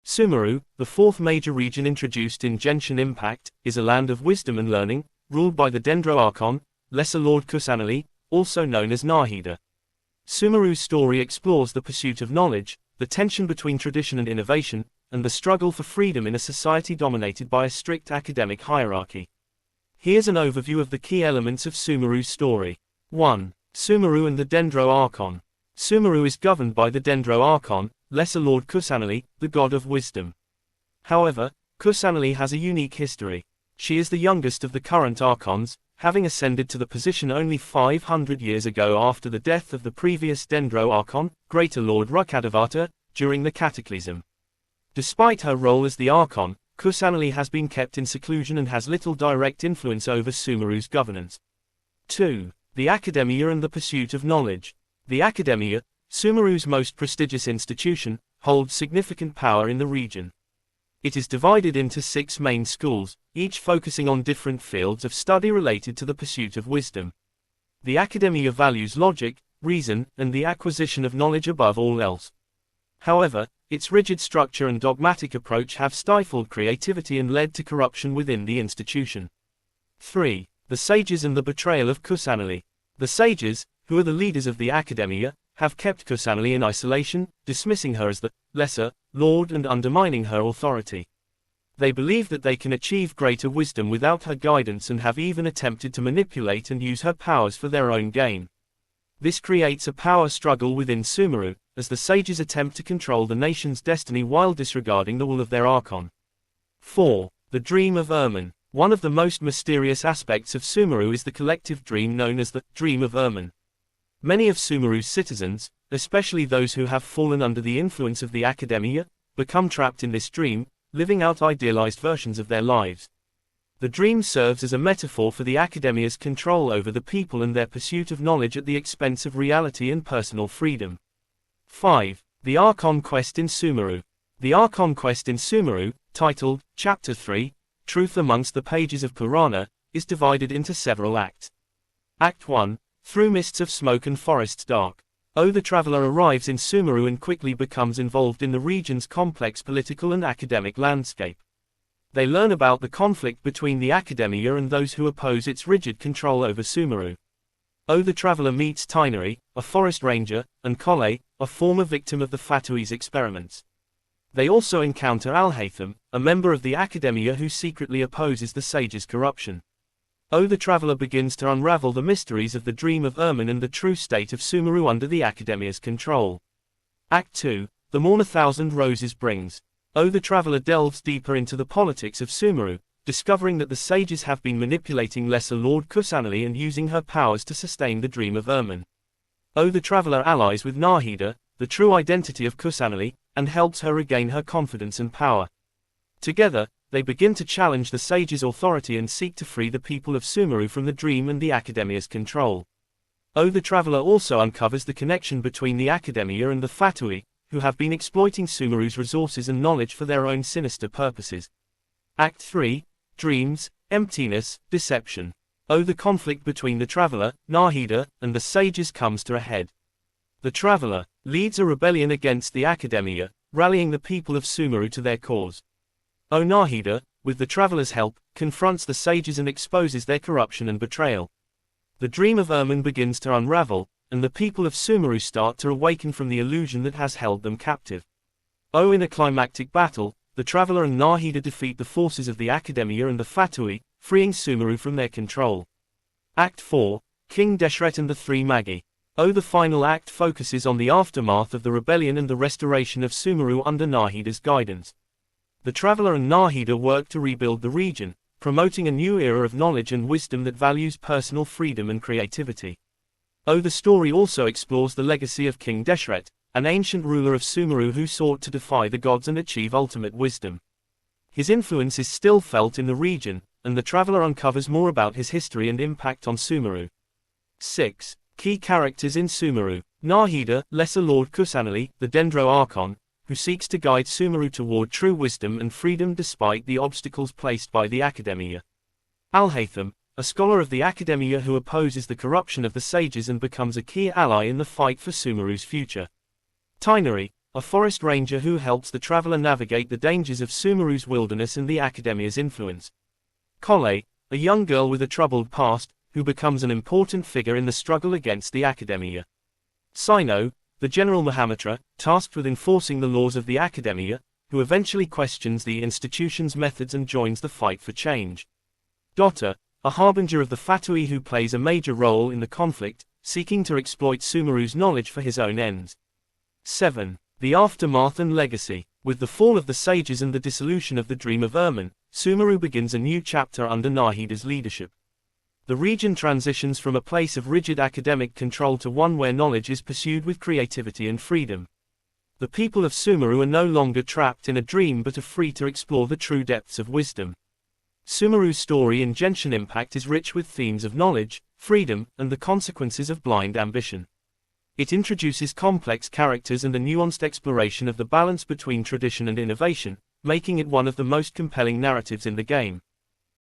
Sumeru, the fourth major region introduced in Genshin Impact, is a land of wisdom and learning, ruled by the Dendro Archon, Lesser Lord Kusanali, also known as Nahida. Sumeru's story explores the pursuit of knowledge, the tension between tradition and innovation, and the struggle for freedom in a society dominated by a strict academic hierarchy. Here's an overview of the key elements of Sumeru's story. 1. Sumeru and the Dendro Archon. Sumeru is governed by the Dendro Archon, Lesser Lord Kusanali, the god of wisdom. However, Kusanali has a unique history. She is the youngest of the current Archons, having ascended to the position only 500 years ago after the death of the previous Dendro Archon, Greater Lord Rukkhadevata, during the Cataclysm. Despite her role as the Archon, Kusanali has been kept in seclusion and has little direct influence over Sumeru's governance. 2. The Academia and the pursuit of knowledge. The Academia, Sumeru's most prestigious institution, holds significant power in the region. It is divided into 6 main schools, each focusing on different fields of study related to the pursuit of wisdom. The Academia values logic, reason, and the acquisition of knowledge above all else. However, its rigid structure and dogmatic approach have stifled creativity and led to corruption within the institution. 3. The Sages and the betrayal of Kusanali. The Sages, who are the leaders of the Academia, have kept Kusanali in isolation, dismissing her as the lesser lord and undermining her authority. They believe that they can achieve greater wisdom without her guidance and have even attempted to manipulate and use her powers for their own gain. This creates a power struggle within Sumeru, as the sages attempt to control the nation's destiny while disregarding the will of their Archon. 4. The Dream of Ermin. One of the most mysterious aspects of Sumeru is the collective dream known as the Dream of Ermin. Many of Sumeru's citizens, especially those who have fallen under the influence of the Academia, become trapped in this dream, living out idealized versions of their lives. The dream serves as a metaphor for the Academia's control over the people and their pursuit of knowledge at the expense of reality and personal freedom. 5. The Archon Quest in Sumeru. The Archon Quest in Sumeru, titled Chapter 3, Truth Amongst the Pages of Purana, is divided into several acts. Act 1. Through mists of smoke and forests dark. The traveler arrives in Sumeru and quickly becomes involved in the region's complex political and academic landscape. They learn about the conflict between the Academia and those who oppose its rigid control over Sumeru. The traveler meets Tainari, a forest ranger, and Kole, a former victim of the Fatui's experiments. They also encounter Alhaitham, a member of the Academia who secretly opposes the sage's corruption. The traveler begins to unravel the mysteries of the Dream of Ermin and the true state of Sumeru under the Academia's control. Act 2. The Morn a Thousand Roses brings. The traveler delves deeper into the politics of Sumeru, discovering that the sages have been manipulating Lesser Lord Kusanali and using her powers to sustain the Dream of Ermin. The traveler allies with Nahida, the true identity of Kusanali, and helps her regain her confidence and power. Together, they begin to challenge the sage's authority and seek to free the people of Sumeru from the dream and the Academia's control. The traveler also uncovers the connection between the Academia and the Fatui, who have been exploiting Sumeru's resources and knowledge for their own sinister purposes. Act 3. Dreams, Emptiness, Deception. The conflict between the traveler, Nahida, and the sages comes to a head. The traveler leads a rebellion against the Academia, rallying the people of Sumeru to their cause. Nahida, with the traveler's help, confronts the sages and exposes their corruption and betrayal. The Dream of Ermin begins to unravel, and the people of Sumeru start to awaken from the illusion that has held them captive. In a climactic battle, the traveler and Nahida defeat the forces of the Academia and the Fatui, freeing Sumeru from their control. Act 4. King Deshret and the Three Magi. The final act focuses on the aftermath of the rebellion and the restoration of Sumeru under Nahida's guidance. The traveler and Nahida work to rebuild the region, promoting a new era of knowledge and wisdom that values personal freedom and creativity. The story also explores the legacy of King Deshret, an ancient ruler of Sumeru who sought to defy the gods and achieve ultimate wisdom. His influence is still felt in the region, and the traveler uncovers more about his history and impact on Sumeru. 6. Key characters in Sumeru. Nahida, Lesser Lord Kusanali, the Dendro Archon, who seeks to guide Sumeru toward true wisdom and freedom despite the obstacles placed by the Academia. Alhaitham, a scholar of the Academia who opposes the corruption of the sages and becomes a key ally in the fight for Sumeru's future. Tainari, a forest ranger who helps the traveler navigate the dangers of Sumeru's wilderness and the Academia's influence. Collei, a young girl with a troubled past, who becomes an important figure in the struggle against the Academia. Cyno, the General Mahamitra, tasked with enforcing the laws of the Academia, who eventually questions the institution's methods and joins the fight for change. Dota, a harbinger of the Fatui who plays a major role in the conflict, seeking to exploit Sumeru's knowledge for his own ends. 7. The Aftermath and Legacy. With the fall of the sages and the dissolution of the Dream of Ermin, Sumeru begins a new chapter under Nahida's leadership. The region transitions from a place of rigid academic control to one where knowledge is pursued with creativity and freedom. The people of Sumeru are no longer trapped in a dream but are free to explore the true depths of wisdom. Sumeru's story in Genshin Impact is rich with themes of knowledge, freedom, and the consequences of blind ambition. It introduces complex characters and a nuanced exploration of the balance between tradition and innovation, making it one of the most compelling narratives in the game.